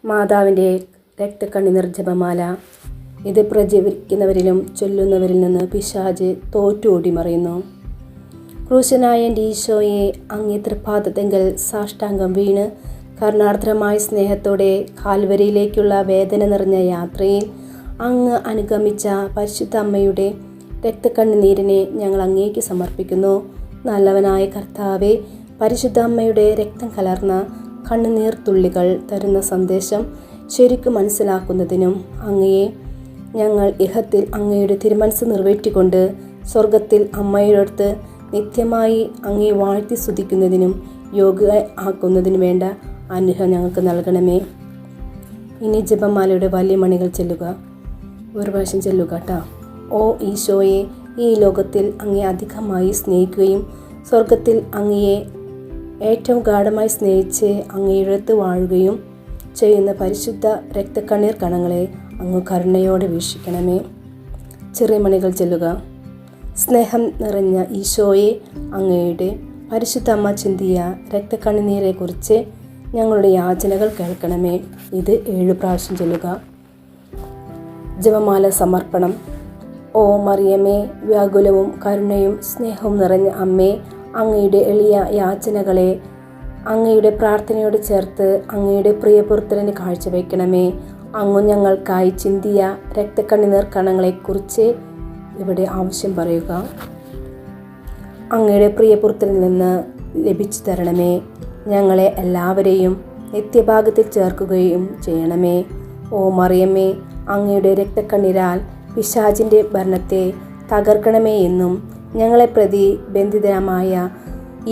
മാതാവിൻ്റെ രക്തക്കണ്ണി ജപമാല. ഇത് പ്രചരിക്കുന്നവരിലും ചൊല്ലുന്നവരിൽ നിന്ന് പിശാച് തോറ്റോടി മറയുന്നു. ക്രൂശനായ എൻ്റെ ഈശോയെ, അങ്ങേ തൃപ്പാദത്തെങ്കിൽ സാഷ്ടാംഗം വീണ് കരുണാർദ്രമായ സ്നേഹത്തോടെ കാൽവരിയിലേക്കുള്ള വേദന നിറഞ്ഞ യാത്രയിൽ അങ്ങ് അനുഗമിച്ച പരിശുദ്ധ അമ്മയുടെ രക്തക്കണ്ണുനീരിനെ ഞങ്ങൾ അങ്ങേക്ക് സമർപ്പിക്കുന്നു. നല്ലവനായ കർത്താവെ, പരിശുദ്ധ അമ്മയുടെ രക്തം കലർന്ന കണ്ണുനീർ തുള്ളികൾ തരുന്ന സന്ദേശം ശരിക്കും മനസ്സിലാക്കുന്നതിനും അങ്ങയെ ഞങ്ങൾ ഇഹത്തിൽ അങ്ങയുടെ തിരുമനസ് നിറവേറ്റിക്കൊണ്ട് സ്വർഗത്തിൽ അമ്മയോടൊത്ത് നിത്യമായി അങ്ങയെ വാഴ്ത്തി സ്തുതിക്കുന്നതിനും യോഗ്യ ആക്കുന്നതിനും വേണ്ട അനുഗ്രഹം ഞങ്ങൾക്ക് നൽകണമേ. ഇനി ജപമാലയുടെ വലിയ മണികൾ ചെല്ലുക. ഒരു പ്രാവശ്യം ചെല്ലുക കേട്ടോ. ഓ ഈശോയെ, ഈ ലോകത്തിൽ അങ്ങയെ അധികമായി സ്നേഹിക്കുകയും സ്വർഗത്തിൽ അങ്ങയെ ഏറ്റവും ഗാഢമായി സ്നേഹിച്ച് അങ്ങയുടെ വാഴുകയും ചെയ്യുന്ന പരിശുദ്ധ രക്തക്കണ്ണീർ കണങ്ങളെ അങ്ങ് കരുണയോടെ വീക്ഷിക്കണമേ. ചെറിയ മണികൾ ചെല്ലുക. സ്നേഹം നിറഞ്ഞ ഈശോയെ, അങ്ങയുടെ പരിശുദ്ധ അമ്മ ചിന്തിയ രക്തക്കണ്ണുനീരെക്കുറിച്ച് ഞങ്ങളുടെ യാചനകൾ കേൾക്കണമേ. ഇത് 7 പ്രാവശ്യം ചൊല്ലുക. ജപമാല സമർപ്പണം. ഓ മറിയമേ, വ്യാകുലവും കരുണയും സ്നേഹവും നിറഞ്ഞ അമ്മേ, അങ്ങയുടെ എളിയ യാചനകളെ അങ്ങയുടെ പ്രാർത്ഥനയോട് ചേർത്ത് അങ്ങയുടെ പ്രിയപുത്രന് കാഴ്ചവെക്കണമേ. അങ്ങു ഞങ്ങൾക്കായി ചിന്തിയ രക്തക്കണ്ണുനീർ കണങ്ങളെക്കുറിച്ച് ഇവിടെ ആവശ്യം പറയുക. അങ്ങയുടെ പ്രിയപുത്രനിൽ നിന്ന് ലഭിച്ചു തരണമേ. ഞങ്ങളെ എല്ലാവരെയും നിത്യഭാഗത്തിൽ ചേർക്കുകയും ചെയ്യണമേ. ഓ മറിയമ്മേ, അങ്ങയുടെ രക്തക്കണ്ണീരാൽ പിശാചിൻ്റെ ഭരണത്തെ തകർക്കണമേ എന്നും ഞങ്ങളെ പ്രതി ബന്ധിതമായ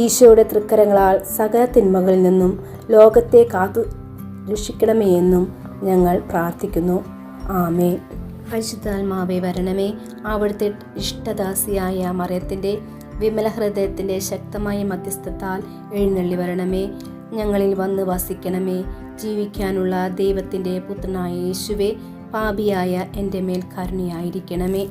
ഈശോയുടെ തൃക്കരങ്ങളാൽ സകല തിന്മകളിൽ നിന്നും ലോകത്തെ കാത്തു രക്ഷിക്കണമേ എന്നും ഞങ്ങൾ പ്രാർത്ഥിക്കുന്നു. ആമേൻ. പരിശുദ്ധാത്മാവേ വരണമേ. അവിടുത്തെ ഇഷ്ടദാസിയായ മറിയത്തിൻ്റെ വിമല ഹൃദയത്തിൻ്റെ ശക്തമായ മധ്യസ്ഥത്താൽ എഴുന്നള്ളി വരണമേ. ഞങ്ങളിൽ വന്ന് വസിക്കണമേ. ജീവിക്കാനുള്ള ദൈവത്തിൻ്റെ പുത്രനായ യേശുവേ, പാപിയായ എൻ്റെ മേൽ കരുണയായിരിക്കണമേ.